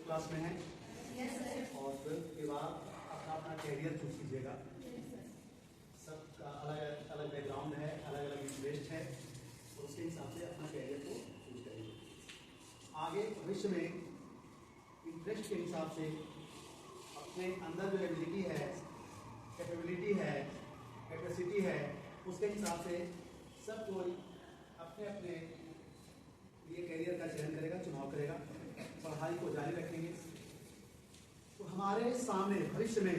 Class में हैं? और 12th के बाद अपना अपना कैरियर चूज कीजिएगा। सबका अलग अलग बैकग्राउंड है, अलग अलग इंटरेस्ट है, और उसके हिसाब से अपना कैरियर को चूज करिए। आगे भविष्य में इंटरेस्ट के हिसाब से अपने अंदर जो एबिलिटी है, कैपेबिलिटी है, कैपेसिटी है, उसके हिसाब से सब कोई अपने अपने लिए कैरियर का चयन करेगा, चुनाव करेगा, पढ़ाई को जारी रखेंगे। तो हमारे सामने भविष्य में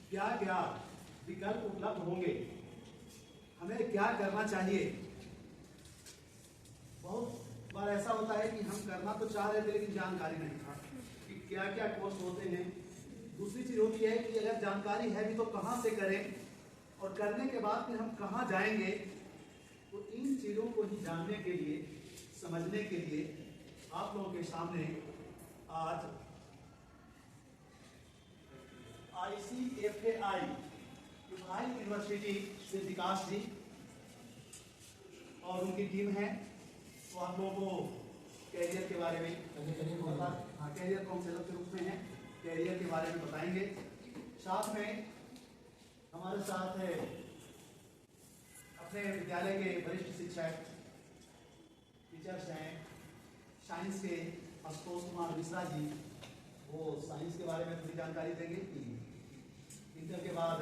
क्या क्या विकल्प उपलब्ध होंगे, हमें क्या करना चाहिए। बहुत बार ऐसा होता है कि हम करना तो चाह रहे थे लेकिन जानकारी नहीं था कि क्या क्या कोर्स होते हैं। दूसरी चीज होती है कि अगर जानकारी है भी तो कहाँ से करें, और करने के बाद फिर हम कहाँ जाएंगे। तो इन चीजों को ही जानने के लिए, समझने के लिए आप लोगों के सामने आज ICFAI यूनिवर्सिटी से विकास जी और उनकी टीम है, तो आप लोगों को कैरियर के बारे में, कैरियर काउंसलर के रूप में है, कैरियर के बारे में बताएंगे। साथ में हमारे साथ है अपने विद्यालय के वरिष्ठ शिक्षक, टीचर्स हैं, साइंस के आशुतोष कुमार मिश्रा जी, वो साइंस के बारे में थोड़ी जानकारी देंगे कि इंटर के बाद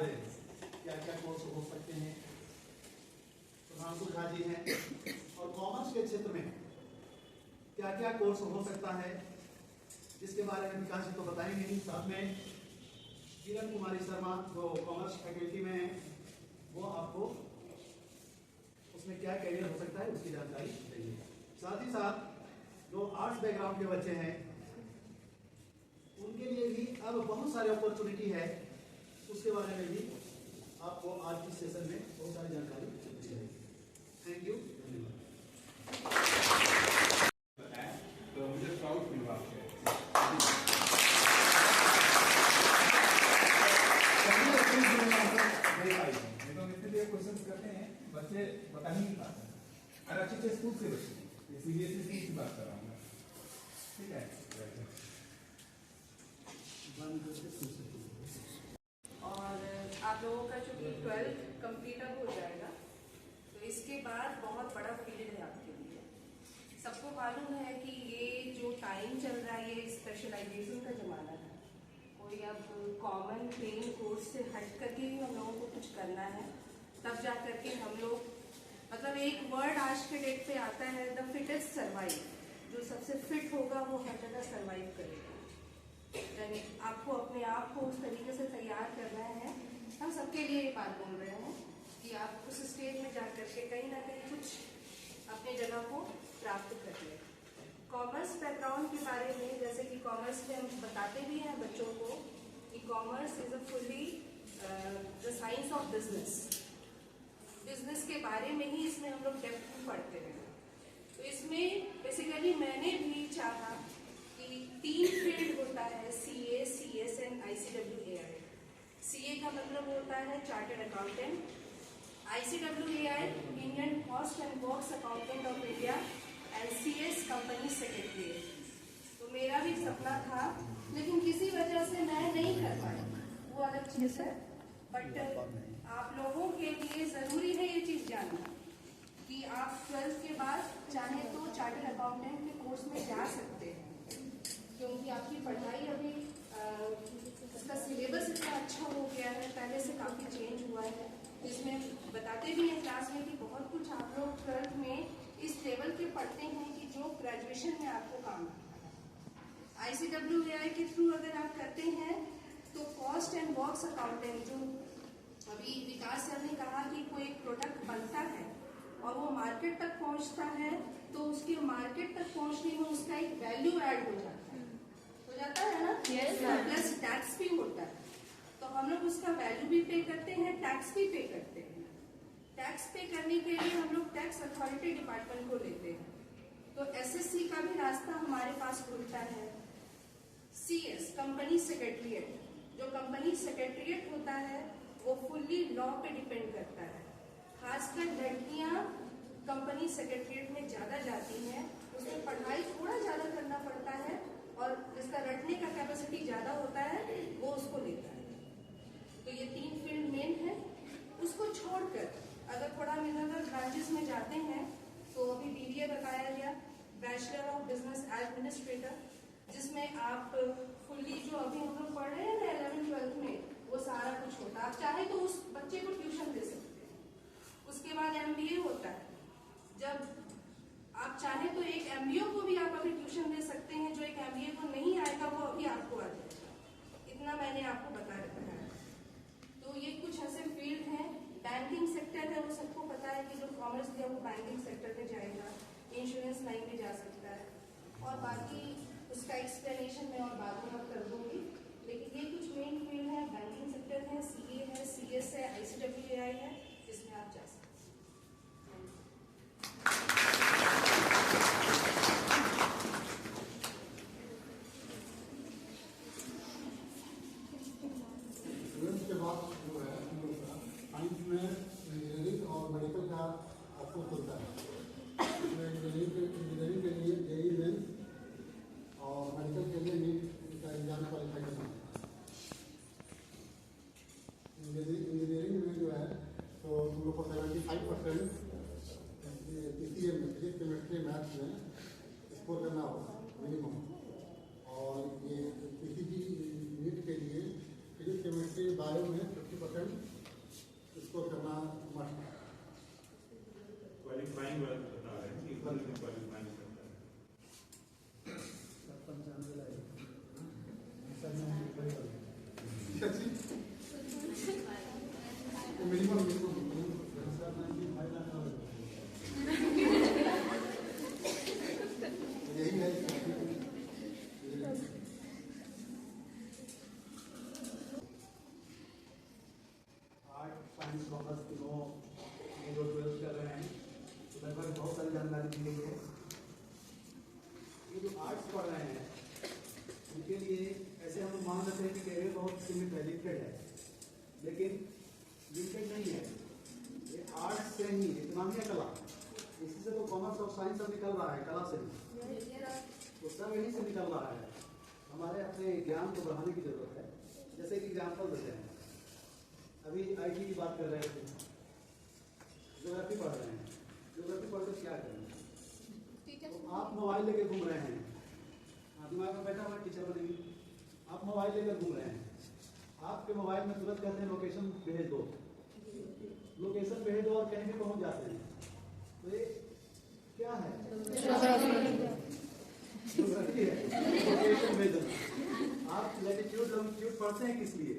क्या क्या कोर्स हो सकते हैं। सुधांशु झा जी हैं, और कॉमर्स के क्षेत्र में क्या क्या कोर्स हो सकता है, जिसके बारे में विकास जी तो बताएंगे ही। साथ में किरण कुमारी शर्मा जो कॉमर्स फैकल्टी में है, वो आपको उसमें क्या कैरियर हो सकता है उसकी जानकारी देंगे। साथ ही साथ जो आर्ट्स बैकग्राउंड के बच्चे हैं उनके लिए भी अब बहुत सारी अपॉर्चुनिटी है, उसके बारे में भी आपको आज की सेशन में बहुत सारी जानकारी दी जाएगी। थैंक यू, धन्यवाद। तो मुझे प्राउड फील हुआ आपके क्वेश्चन करते हैं, बच्चे बता ही नहीं पाते हैं। और अच्छे स्कूल से बच्चे सीबीएसई स्कूल की बात कर रहा हूँ मैं, ठीक है। और आप लोगों का चूंकि 12th कंप्लीट अब हो जाएगा, तो इसके बाद बहुत बड़ा पीरियड है आपके लिए। सबको मालूम है कि ये जो टाइम चल रहा है ये स्पेशलाइजेशन का जमाना है। कोई अब कॉमन प्लेन कोर्स से हट करके ही हम लोगों को कुछ करना है, तब जा करके हम लोग, मतलब एक वर्ड आज के डेट पे आता है, द फिटेस्ट सर्वाइव। जो सबसे फिट होगा वो हर जगह सर्वाइव करेगा। यानी आपको अपने आप को उस तरीके से तैयार करना है। हम सबके लिए ये बात बोल रहे हैं कि आप उस स्टेज में जा करके कहीं ना कहीं कुछ अपनी जगह को प्राप्त कर लें। कॉमर्स बैकग्राउंड के बारे में, जैसे कि कॉमर्स में हम बताते भी हैं बच्चों को कि commerce is a fully the science of business. Business के बारे में ही इसमें हम लोग डेप्थ में पढ़ते हैं। तो इसमें बेसिकली मैंने भी चाहा कि 3 फील्ड होता है, CA, CS and ICWAI। CA का मतलब होता है chartered accountant, ICWAI Indian cost and works accountant of India, and CS company secretary. तो मेरा भी सपना था लेकिन किसी वजह से मैं नहीं कर पाई, वो अलग चीज है। बट आप लोगों के लिए जरूरी है ये चीज जानना कि आप 12th के बाद चाहे तो चार्टर्ड अकाउंटेंट के कोर्स में जा सकते हैं, क्योंकि आपकी पढ़ाई अभी इसका सिलेबस इतना अच्छा हो गया है, पहले से काफ़ी चेंज हुआ है। इसमें बताते भी हैं क्लास में कि बहुत कुछ आप लोग 12th में इस लेवल के पढ़ते हैं कि जो ग्रेजुएशन में आपको काम आता है। ICWAI के थ्रू अगर आप करते हैं तो कॉस्ट एंड वर्क्स अकाउंटेंट, जो अभी विकास सर ने कहा कि कोई एक प्रोडक्ट बनता है और वो मार्केट तक पहुंचता है, तो उसके मार्केट तक पहुंचने में उसका एक वैल्यू ऐड हो जाता है ना, प्लस टैक्स भी होता है। तो हम लोग उसका वैल्यू भी पे करते हैं, टैक्स भी पे करते हैं। टैक्स पे करने के लिए हम लोग टैक्स अथॉरिटी डिपार्टमेंट को लेते हैं, तो SSC का भी रास्ता हमारे पास खुलता है। CS कंपनी सेक्रेटरीट, जो कंपनी सेक्रेटरीट होता है वो फुल्ली लॉ पे डिपेंड करता है। खासकर लड़कियां कंपनी सेक्रेटरीट में ज़्यादा जाती हैं, उसमें पढ़ाई थोड़ा ज़्यादा करना पड़ता है और जिसका रटने का कैपेसिटी ज़्यादा होता है वो उसको लेता है। तो ये 3 फील्ड मेन है। उसको छोड़कर अगर थोड़ा मिनरल ब्रांचेस में जाते हैं तो अभी BBA बताया गया, बैचलर ऑफ बिजनेस एडमिनिस्ट्रेटर, जिसमें आप फुल्ली जो अभी हम लोग पढ़ रहे हैं ना 11th-12th में, वो सारा कुछ होता है। आप चाहे तो उस बच्चे को ट्यूशन दे सकते हैं। उसके बाद MBA होता है। जब आप चाहे तो एक MBA को भी आप अभी ट्यूशन दे सकते हैं। जो एक MBA को नहीं आएगा वो अभी आपको आ जाएगा। इतना मैंने आपको बता रखा है। तो ये कुछ ऐसे फील्ड हैं। बैंकिंग सेक्टर है, वो सबको पता है कि जो कॉमर्स दिया वो बैंकिंग सेक्टर में जाएगा, इंश्योरेंस लाइन में जा सकता है, और बाकी उसका एक्सप्लेनेशन मैं और बाद में कर दूंगी। लेकिन ये कुछ मेन फील्ड है। बैंकिंग सेक्टर है, CA है, CS है, ICWAI है, जिसमें आप जा सकते हैं। के बाद जो है हम लोग का साइंस में इंजीनियरिंग और मेडिकल का ऑप्शन खुलता है। इंजीनियरिंग के लिए JEE मेंस और मेडिकल के लिए नीट का एग्जाम क्वालिफाई करना है। इंजीनियरिंग में जो है तो तुम लोग को 75% PCM में फिजिक्स केमिस्ट्री मैथ्स में स्कोर करना होगा मिनिमम। और ये PCG नीट के लिए फिजिक्स केमिस्ट्री बायो में 50% स्कोर करना मस्ट है। क्वालिफाइंग बता रहे हैं कि क्वालिफाइंग करता है। मिनिमम यही है। आर्ट साइंस कॉमर्स तीनों ये जो 12th कर रहे हैं तो लगभग बहुत सारी जानकारी दी गई है। ये जो आर्ट्स पढ़ रहे हैं उनके लिए ऐसे हम मान लेते हैं कि कैरियर बहुत सीमित है, लिमिटेड है, लेकिन लिमिटेड नहीं है। ये आर्ट्स से ही इकोनॉमी कला, इसी से तो कॉमर्स और साइंस सब निकल रहा है, कला से भी तो सब यहीं से निकल रहा है। हमारे अपने ज्ञान को बढ़ाने की जरूरत है। जैसे कि एग्जाम्पल देते हैं, अभी IT की बात कर रहे थे, ज्योग्राफी पढ़ रहे हैं। ज्योग्राफी पढ़कर क्या करेंगे? तो आप मोबाइल लेके घूम रहे हैं, दिमाग में बैठा हुआ टीचर बनेंगे। आप मोबाइल लेकर घूम रहे हैं, आपके मोबाइल में तुरंत कहते हैं लोकेशन भेज दो, लोकेशन भेज दो और कहीं भी पहुंच जाते हैं। तो ये क्या है? ज्योग्राफी है, लोकेशन भेज दो। आप लैटिट्यूड लॉन्गिट्यूड पढ़ते हैं किस लिए?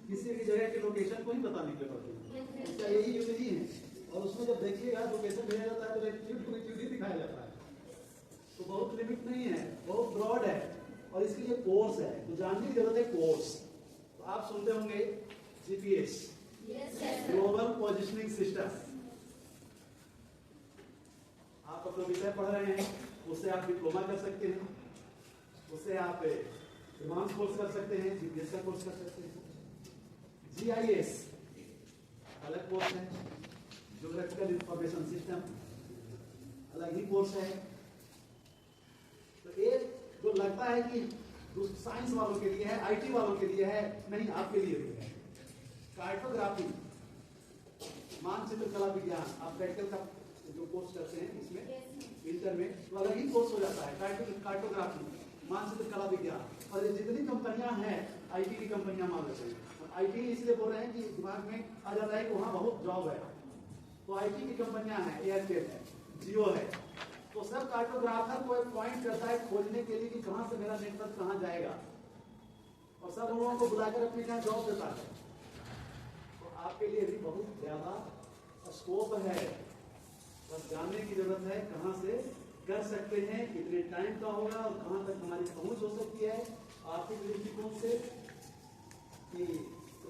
किसी भी जगह के लोकेशन को ही बताने के लिए पढ़ते हैं। इसका यही यूज ही है। और उसमें जब देखिएगा लोकेशन भेजा जाता है तो लैटिट्यूड लॉन्गिट्यूड ही दिखाया जाता है। तो बहुत लिमिट नहीं है, बहुत ब्रॉड है। और इसके लिए कोर्स है, तो जानने की जरूरत है कोर्स। तो आप सुनते होंगे GPS, ग्लोबल पोजिशनिंग सिस्टम। आप अपना विषय पढ़ रहे हैं, उससे आप डिप्लोमा कर सकते हैं, उससे आप एडवांस कोर्स कर सकते हैं, GPS का कोर्स कर सकते हैं। GIS अलग कोर्स है, ज्योग्राफिकल इंफॉर्मेशन सिस्टम अलग ही कोर्स है। तो एक जो लगता है कि साइंस वालों के लिए है, IT वालोों के लिए है, नहीं, आपके लिए भी है। कार्टोग्राफी, मानचित्र कला विज्ञान, आप प्रैक्टिकल का जो कोर्स करते हैं इसमें इंटर में तो अलग ही कोर्स हो जाता है। कार्टोग्राफी, मानचित्र कला विज्ञान। और ये जितनी कंपनियां हैं IT की कंपनियां मान लेते हैं। IT इसलिए बोल रहे हैं कि दिमाग में आ जाता है कि वहाँ बहुत जॉब है। तो IT की कंपनियां हैं, एयरटेल है, जियो है। तो सब कार्टोग्राफर को एक पॉइंट करता है खोजने के लिए कि कहाँ से मेरा नेटवर्क कहाँ जाएगा, और सब लोगों को बुलाकर अपने यहाँ जॉब देता है। तो आपके लिए भी बहुत ज्यादा स्कोप है, बस जानने की जरूरत है कहाँ से कर सकते हैं, कितने टाइम का होगा और कहाँ तक हमारी पहुंच हो सकती है आर्थिक दृष्टिकोण से, कि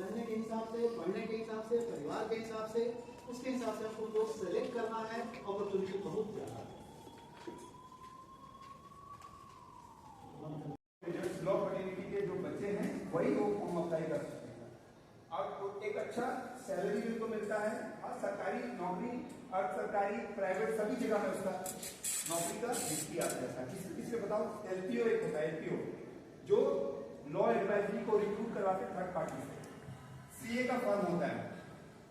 रहने के हिसाब से, पढ़ने के हिसाब से, परिवार के हिसाब से, उसके हिसाब से आपको कोर्स सेलेक्ट करना है। अपॉर्चुनिटी बहुत ज्यादा है। लॉ फर्टिलिटी के जो बच्चे हैं वही वो फॉर्म अप्लाई कर सकते हैं। और एक अच्छा सैलरी भी उनको मिलता है। हाँ, सरकारी नौकरी और सरकारी प्राइवेट सभी जगह में उसका नौकरी का हिस्ट्री आता है। किसी बताओ, एलपीओ एक होता है, एलपीओ जो लॉ एडवाइजरी को रिक्रूट करवाते थर्ड पार्टी से। सीए का फर्म होता है,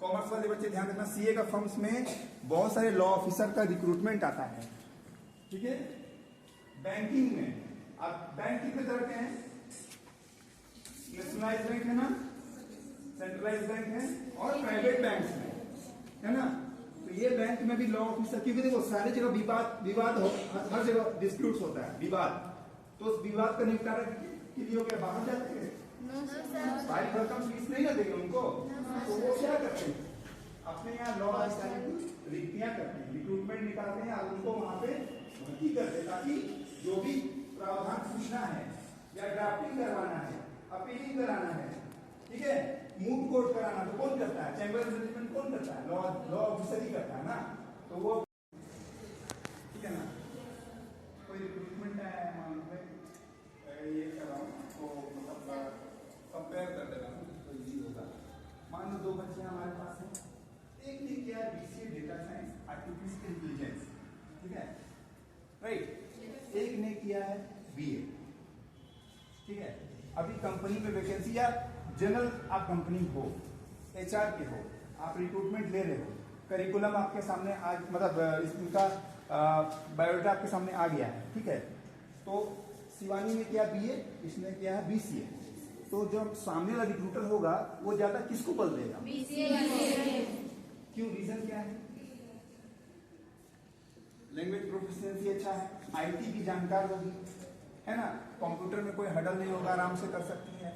कॉमर्स वाले बच्चे ध्यान रखना, सीए का फर्म्स में बहुत सारे लॉ ऑफिसर का रिक्रूटमेंट आता है, ठीक है। बैंकिंग में आप बैंक कितने तरह के हैं, नेशनलाइज बैंक है ना, सेंट्रलाइज बैंक है, और प्राइवेट बैंक है ना। तो ये बैंक में भी लॉ ऑफिसर, क्योंकि देखो सारी जगह विवाद हो, हर जगह डिस्प्यूट्स होता है, विवाद, तो उस विवाद का निपटारा के लिए क्या बाहर जाते हैं, भारी भरकम फीस नहीं ना देंगे उनको, तो वो क्या करते हैं, अपने यहाँ लॉ अधिकारी की रिक्तियां करते हैं, रिक्रूटमेंट निकालते हैं और उनको वहां पे भर्ती करते हैं, ताकि जो भी प्रावधान पूछना है या ड्राफ्टिंग करवाना है, अपीलिंग कराना है, ठीक है, मूव कोर्ट कराना, तो कौन करता है, चैम्बर मैनेजमेंट कौन करता है, लॉ ऑफिसर ही करता है ना। तो वो ठीक है ना, कोई रिक्रूटमेंट है, मान लो ये कर रहा हूँ, तो मतलब कंपेयर कर दे रहा हूँ तो इजी होगा। मान लो दो बच्चे हमारे पास हैं, एक ने किया BCA data science artificial intelligence, ठीक है, राइट, एक ने किया है बीए, ठीक है। अभी कंपनी में वैकेंसी या जनरल आप कंपनी हो, एचआर के हो, आप रिक्रूटमेंट ले रहे हो, करिकुलम आपके सामने आज मतलब इसका बायोडाटा आपके सामने आ गया है, ठीक है। तो शिवानी ने किया बीए, इसने किया है बीसीए, तो जो सामने वाला रिक्रूटर होगा वो ज्यादा किसको बल देगा, क्यों, रीजन क्या है, लैंग्वेज प्रोफिशिएंसी अच्छा है, आईटी की जानकार होगी, है ना, कंप्यूटर में कोई हडल नहीं होगा, आराम से कर सकती है,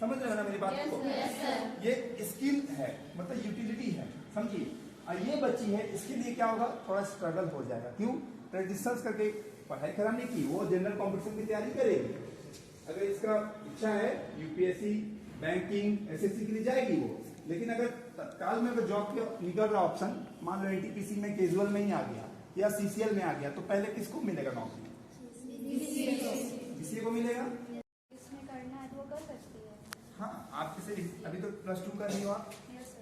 समझ रहे हो ना मेरी बात को, ये स्किल है, मतलब यूटिलिटी है, समझिए। और ये बच्ची है, इसके लिए क्या होगा, थोड़ा स्ट्रगल हो जाएगा, क्यों, ट्रेडिशनल करके पढ़ाई खराब नहीं की, वो जनरल कॉम्पिटिशन की तैयारी करेगी, अगर इसका इच्छा है यूपीएससी, बैंकिंग, एसएससी के लिए जाएगी वो, लेकिन अगर तत्काल में अगर जॉब के निकल रहा ऑप्शन, मान लो एनटीपीसी में कैजुअल में ही आ गया या सीसीएल में आ गया, तो पहले किसको मिलेगा नौकरी, बीसीए को मिलेगा, इसमें करना है तो वो कर सकती है। हाँ, आप जैसे अभी तो +2 कर रही हो, आप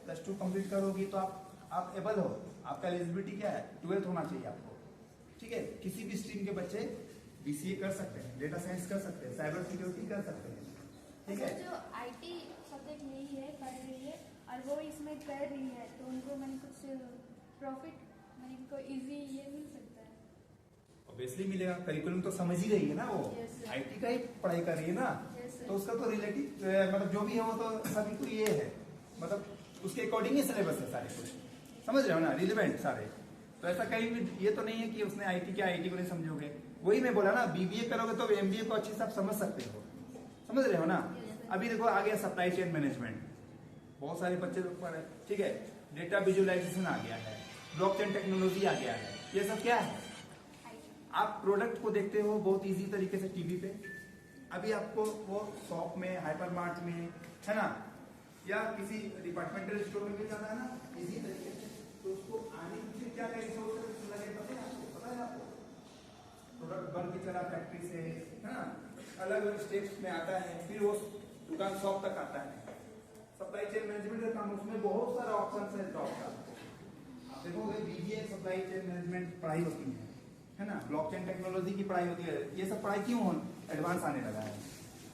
+2 कंप्लीट करोगी तो आप एबल हो, आपका एलिजिबिलिटी क्या है, 12th होना चाहिए आपको, ठीक है। किसी भी स्ट्रीम के बच्चे बीसीए कर सकते हैं, डेटा साइंस कर सकते हैं, साइबर सिक्योरिटी कर सकते हैं, ठीक है। जो आईटी सब्जेक्ट यही है, पढ़ रही है और वो इसमें कर रही है, तो उनको मैंने कुछ प्रॉफिट मैंने उनको इजी ये मिल सकता है, ऑब्वियसली मिलेगा, करिकुलम तो समझ ही रही है ना, वो आईटी का ही पढ़ाई कर रही है ना, तो उसका तो रिलेटिव मतलब जो भी है वो तो सभी को ये है, मतलब उसके अकॉर्डिंग ही सिलेबस है सारे कुछ, समझ रहे हो ना, रिलेवेंट सारे। तो ऐसा कहीं भी ये तो नहीं है कि उसने आईटी किया, आईटी को नहीं समझोगे, वही मैं बोला ना, बीबीए करोगे तो एमबीए को अच्छे से आप समझ सकते हो, समझ रहे हो ना। अभी देखो आ गया सप्लाई चेन मैनेजमेंट, बहुत सारे बच्चे लोग पढ़े, ठीक है, डेटा विजुअलाइजेशन आ गया है, ब्लॉकचेन टेक्नोलॉजी आ गया है, ये सब क्या है, आप प्रोडक्ट को देखते हो बहुत इजी तरीके से टीवी पे, अभी आपको वो शॉप में, हाइपर मार्ट में, है ना, या किसी डिपार्टमेंटल स्टोर में भी जाना है ना इजी तरीके से, तो उसको आने के क्या क्या रिसोर्स लगे पता है आपको, प्रोडक्ट बन के चला फैक्ट्री से, है ना, अलग अलग स्टेप्स में आता है, फिर वो दुकान शॉप तक आता है, सप्लाई चेन मैनेजमेंट का काम, उसमें बहुत सारा ऑप्शन है जॉब का। आप देखोगे बीबीए सप्लाई चेन मैनेजमेंट पढ़ाई होती है ना, ब्लॉकचेन टेक्नोलॉजी की पढ़ाई होती है, ये सब पढ़ाई क्यों एडवांस आने लगा है,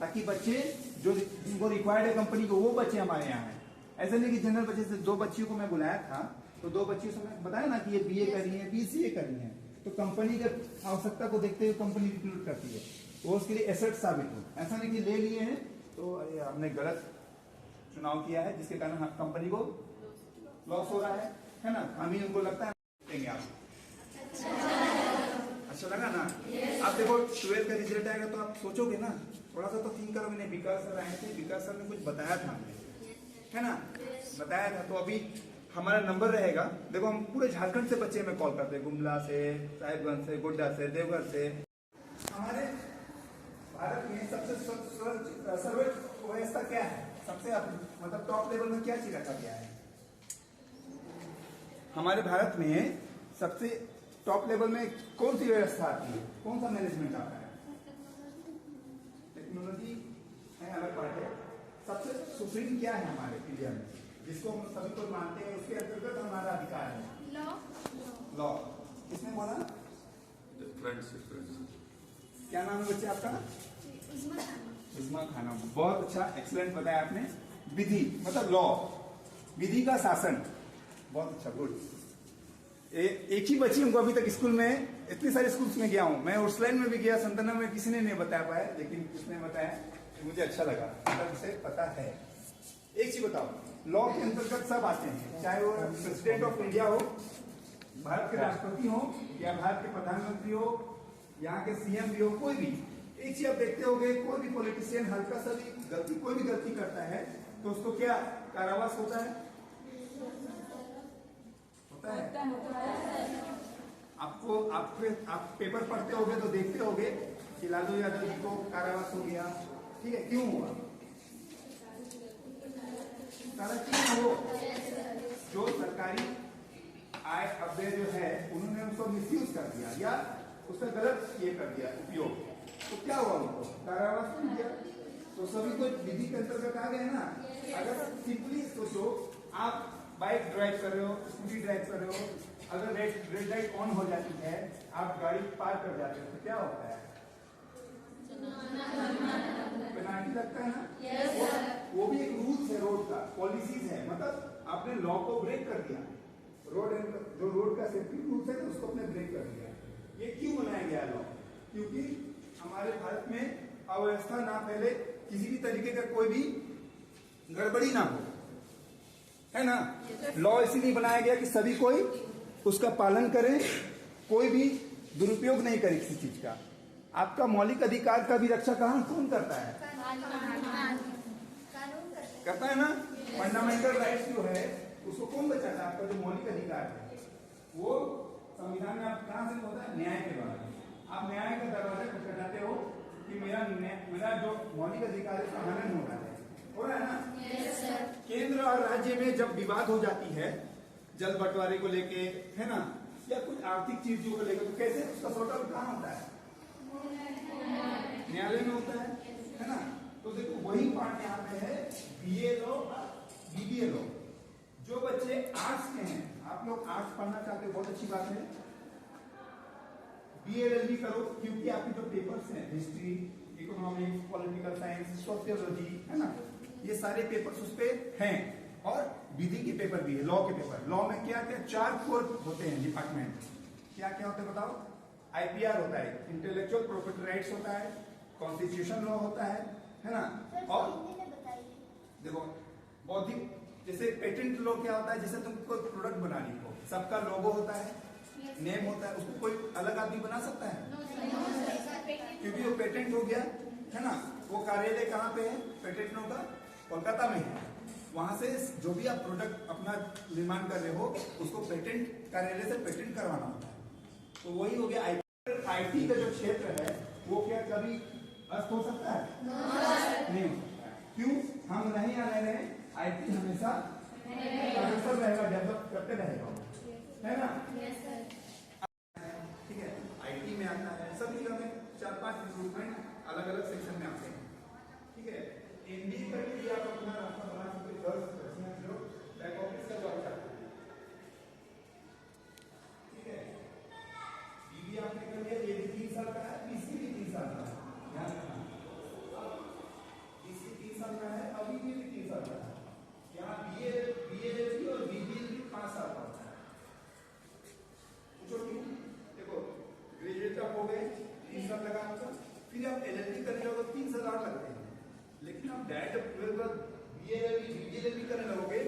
ताकि बच्चे जो जिनको रिक्वायर्ड है कंपनी को, वो बच्चे हमारे यहाँ हैं। ऐसा नहीं कि जनरल बच्चे से 2 बच्चियों को मैं बुलाया था, तो 2 बच्चियों से मैं बताया ना कि ये बीए कर रही है, बीसीए कर रही है, तो कंपनी की आवश्यकता को देखते हुए कंपनी रिक्रूट करती है, वो उसके लिए एसेट साबित हो, ऐसा नहीं कि ले लिए हैं तो अरे हमने गलत चुनाव किया है जिसके कारण कंपनी को लॉस हो रहा है ना, हम ही उनको लगता है देंगे आप, अच्छा लगा ना। आप देखो 12th का रिजल्ट आएगा तो आप सोचोगे ना, थोड़ा सा तो थिंक करोगे, नहीं विकास सर आए थे, विकास सर ने कुछ बताया था हमें, है ना, बताया था, तो अभी हमारा नंबर रहेगा, देखो हम पूरे झारखंड से बच्चे हमें कॉल करते हैं, गुमला से, साहिबगंज से, गोड्डा से, देवघर से। हमारे भारत में सबसे सर्वोच्च व्यवस्था क्या है, सबसे मतलब टॉप लेवल में क्या चीज रखा गया है, हमारे भारत में सबसे टॉप लेवल में कौन सी व्यवस्था आती है, कौन सा मैनेजमेंट आता है, टेक्नोलॉजी है, अलग बात है। सबसे सुप्रीम क्या है हमारे इंडिया में, जिसको हम सभी को मानते हैं, उसके अंतर्गत हमारा अधिकार है लॉ। लॉ। किसने बोला? क्या नाम है बच्चे आपका? उस्मा खाना। बहुत अच्छा, एक्सीलेंट बताया आपने। विधि मतलब लॉ, विधि का शासन। बहुत अच्छा, गुड। एक ही बच्ची हमको अभी तक स्कूल में, इतने सारे स्कूल्स में गया हूं मैं, उर्सलाइन में भी गया, संतना में, किसी ने नहीं बता पाया, लेकिन किसने बताया तो मुझे अच्छा लगा, मतलब उसे पता है। एक चीज बताओ, लॉ के अंतर्गत सब आते हैं, चाहे वो प्रेसिडेंट ऑफ इंडिया हो, भारत के राष्ट्रपति हो, या भारत के प्रधानमंत्री हो, यहाँ के सीएम भी हो, कोई भी। एक चीज आप देखते होंगे, कोई भी पॉलिटिशियन हल्का सा भी गलती, कोई भी गलती करता है तो उसको क्या कारावास होता है? होता है। आप पेपर पढ़ते होंगे तो देखते होंगे कि लालू यादव जी को कारावास हो गया, ठीक है, क्यों हुआ? सारा क्यों हो? जो सरकारी आय अव्यय जो है उन्होंने उसको मिसयूज कर दिया या उसका गलत ये कर दिया उपयोग, तो क्या हुआ? उनको कारावास मिल गया। तो सभी को विधि के अंतर्गत आ गए ना। अगर सिंपली सोचो, आप बाइक ड्राइव कर रहे हो, स्कूटी ड्राइव कर रहे हो, अगर रेड लाइट ऑन हो जाती है, आप गाड़ी पार कर जाते हो तो क्या होता है? पेनाल्टी लगता है ना। yes, वो भी एक रूल्स है, रोड का पॉलिसीज है, मतलब आपने लॉ को ब्रेक कर दिया। जो रोड का सेफ्टी रूल्स है उसको आपने ब्रेक कर दिया। ये क्यों बनाया गया लॉ? क्योंकि हमारे भारत में अव्यवस्था ना फैले, किसी भी तरीके का कोई भी गड़बड़ी ना हो, है ना। लॉ इसीलिए बनाया गया कि सभी कोई उसका पालन करे, कोई भी दुरुपयोग नहीं करे किसी चीज का। आपका मौलिक अधिकार का भी रक्षा कौन करता है? करता है ना। फंडामेंटल राइट्स जो है उसको कौन बचाता है? आपका जो मौलिक अधिकार है वो संविधान में आप कहां से होता है? न्याय के द्वारा। आप न्याय का दरवाजा खटखटाते हो कि मेरा जो मौलिक अधिकार है उसका हनन हो रहा है, हो रहा है ना। yes, केंद्र और राज्य में जब विवाद हो जाती है जल बंटवारे को लेके, है ना, या कुछ आर्थिक चीजों को लेकर, तो कैसे उसका सॉर्ट आउट कहाँ होता है? न्यायालय में होता है ना। तो देखो वही पार्ट यहाँ पे है, बीए लॉ, बीबीए लॉ। जो बच्चे आर्ट्स के हैं, आप लोग आर्ट्स पढ़ना चाहते हो, बहुत अच्छी बात है, बीएलएलबी करो, क्योंकि आपके जो पेपर्स हैं, history, economics, political science, sociology, है ना, ये सारे पेपर्स उस पे हैं। और विधि के पेपर भी है, लॉ के पेपर। लॉ में क्या क्या 4 कोर होते हैं डिपार्टमेंट। क्या क्या होते हैं बताओ? आईपीआर होता है, इंटेलेक्चुअल प्रॉपर्टी राइट्स होता है, कॉन्स्टिट्यूशन लॉ होता है ना। और देखो बौद्धिक, जैसे पेटेंट लॉ क्या होता है? जैसे तुम कोई प्रोडक्ट बनानी हो, सबका लोगो होता है, नेम होता है, उसको कोई अलग आदमी बना सकता है? क्योंकि वो पेटेंट हो गया, है ना। वो कार्यालय कहाँ पे है पेटेंट लॉ का? कोलकाता में है। वहां से जो भी आप प्रोडक्ट अपना निर्माण कर रहे हो उसको पेटेंट कार्यालय से पेटेंट करवाना होता है। तो वही हो गया। आईटी का जो क्षेत्र है वो क्या कभी अस्त हो सकता है? नहीं हो सकता है। क्यों? हम नहीं आने रहे, आईटी हमेशा रहेगा, डेवलप करते रहेगा, है ना। ठीक है, आईटी में आता है, सभी जगह में 4-5 रिक्रूटमेंट अलग अलग सेक्शन में आते हैं, ठीक है। एमबीए करके भी आप अपना रास्ता बना सकते हो, जो बैक ऑफिस का जॉब करते हैं, ठीक है। बीबीए आपने कर लिया, ये भी 3 साल का है, पीसी भी 3 साल का है, ध्यान रखना। पीसी 3 साल का है, अभी भी 3 साल का है। यहाँ बीएलएलबी और बीबीएलबी 5 साल का होता है। पूछो क्यों? देखो ग्रेजुएट आप हो गए, 3 साल लगा आपका, फिर आप एलएलबी करने लगो 3 साल और लगते हैं। लेकिन आप डायरेक्ट बीएलएलबी करने लगोगे